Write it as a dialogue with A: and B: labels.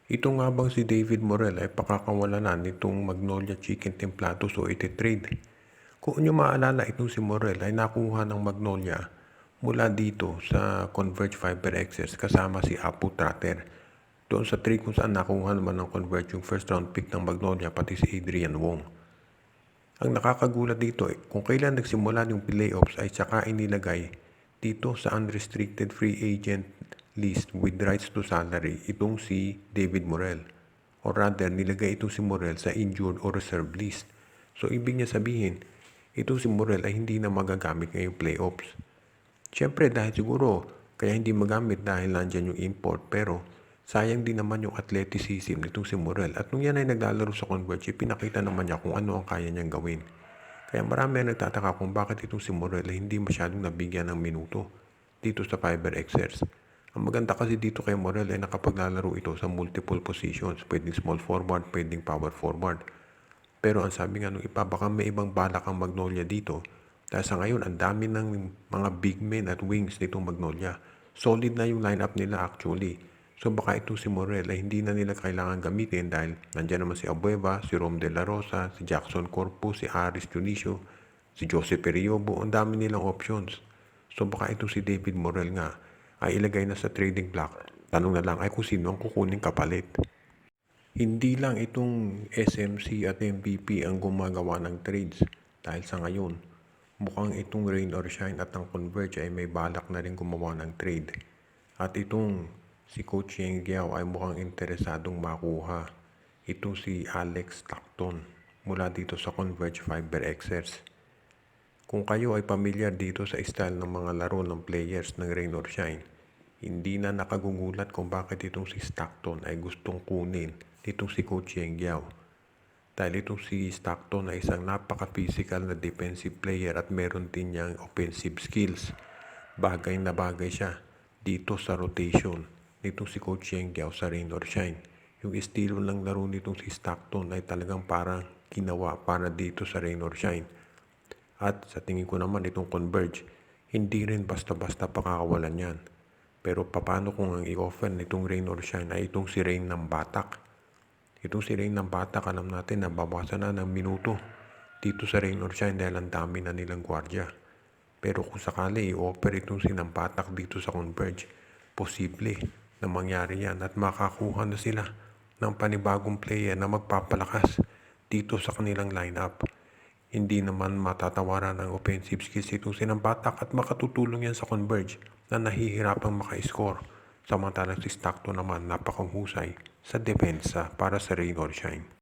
A: Ito nga bang si David Morel ay pakakawalan nitong Magnolia Chicken Templados o iti-trade? Kung inyo maalala, itong si Morel ay nakuha ng Magnolia mula dito sa Converge Fiber Excess kasama si Apu Tratter. Doon sa trade kung saan nakuha naman ng Converge yung first round pick ng Magnolia pati si Adrian Wong. Ang nakakagulat dito kung kailan nagsimula yung playoffs ay tsaka inilagay dito sa unrestricted free agent list with rights to salary itong si David Morel. Or rather, nilagay itong si Morel sa injured or reserve list. So, ibig niya sabihin, itong si Morel ay hindi na magagamit ngayong playoffs. Siyempre, dahil siguro, kaya hindi magamit dahil nandyan yung import. Pero, sayang din naman yung athleticism nitong si Morel. At nung yan ay naglalaro sa Converge, pinakita naman niya kung ano ang kaya niyang gawin. Kaya marami ang nagtataka kung bakit itong si Morel ay hindi masyadong nabigyan ng minuto dito sa Fiber Xers. Ang maganda kasi dito kay Morel ay nakapaglalaro ito sa multiple positions. Pwedeng small forward, pwedeng power forward. Pero ang sabi nga nung iba, baka may ibang balak ang Magnolia dito. Dahil sa ngayon, ang dami ng mga big men at wings nitong Magnolia. Solid na yung lineup nila actually. So baka itong si Morel ay hindi na nila kailangan gamitin dahil nandiyan naman si Abueva, si Rom De La Rosa, si Jackson Corpus, si Aris Dionisio, si Jose Periobo. Ang dami nilang options. So baka itong si David Morel nga ay ilagay na sa trading block. Tanong na lang ay kung sino ang kukuning kapalit. Hindi lang itong SMC at MVP ang gumagawa ng trades dahil sa ngayon, mukhang itong Rain or Shine at ang Converge ay may balak na rin gumawa ng trade. At itong si Coach Yeng Giao ay mukhang interesadong makuha itong si Alex Stockton mula dito sa Converge Fiber Xers. Kung kayo ay pamilyar dito sa style ng mga laro ng players ng Rain or Shine, hindi na nakagugulat kung bakit itong si Stockton ay gustong kunin nitong si Coach Yeng Giao. Dahil itong si Stockton ay isang napaka-physical na defensive player at meron din niyang offensive skills. Bagay na bagay siya dito sa rotation nitong si Coach Yeng Giao sa Rain or Shine. Yung estilo ng laro nitong si Stockton ay talagang parang ginawa para dito sa Rain or Shine. At sa tingin ko naman itong Converge, hindi rin basta-basta pakakawalan yan. Pero paano kung ang i-offer nitong Rain or Shine ay itong si Rain ng Batak? Itong si Rain ng Batak, alam natin na babawasan na ng minuto dito sa Rain or Shine dahil ang dami na nilang gwardya. Pero kung sakali i-offer itong si ng Batak dito sa Converge, posible na mangyari yan at makakuha na sila ng panibagong player na magpapalakas dito sa kanilang lineup. Hindi naman matatawaran ang offensive skills itong si ng Batak at makatutulong yan sa Converge na nahihirapang maka-score. Samantalang si Stockton naman napakahusay sa depensa para sa Rain or Shine.